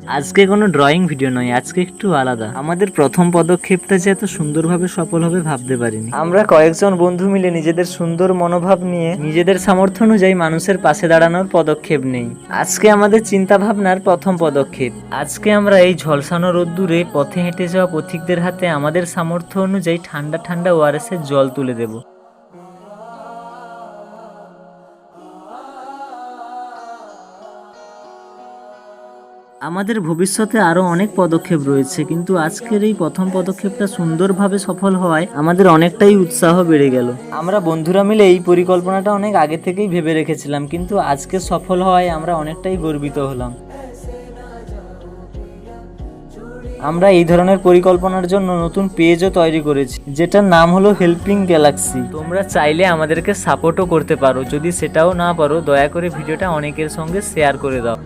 আজকে কোনো drawing video নয়, আজকে একটু আলাদা। আমাদের প্রথম পদক্ষেপটা যে এত সুন্দরভাবে সফল হবে ভাবতে পারিনি। আমরা কয়েকজন বন্ধু মিলে নিজেদের সুন্দর মনোভাব নিয়ে নিজেদের সামর্থ্য অনুযায়ী মানুষের পাশে দাঁড়ানোর পদক্ষেপ নেই। আজকে আমাদের চিন্তা ভাবনার প্রথম পদক্ষেপ। আজকে আমরা এই ঝলসানো রোদ্দুরে পথে হেঁটে যাওয়া পথিকদের হাতে আমাদের সামর্থ্য অনুযায়ী ঠান্ডা ঠান্ডা ওআরএসের জল তুলে দেব। আমাদের ভবিষ্যতে আরো অনেক পদক্ষেপ রয়েছে, কিন্তু আজকের এই প্রথম পদক্ষেপটা সুন্দরভাবে সফল হওয়ায় আমাদের অনেকটাই উৎসাহ বেড়ে গেল। আমরা বন্ধুরা মিলে এই পরিকল্পনাটা অনেক আগে থেকেই ভেবে রেখেছিলাম, কিন্তু আজকে সফল হওয়ায় আমরা অনেকটাই গর্বিত হলাম। আমরা এই ধরনের পরিকল্পনার জন্য নতুন পেজও তৈরি করেছি, যেটার নাম হলো হেল্পিং গ্যালাক্সি। তোমরা চাইলে আমাদেরকে সাপোর্টও করতে পারো। যদি সেটাও না পারো, দয়া করে ভিডিওটা অনেকের সঙ্গে শেয়ার করে দাও।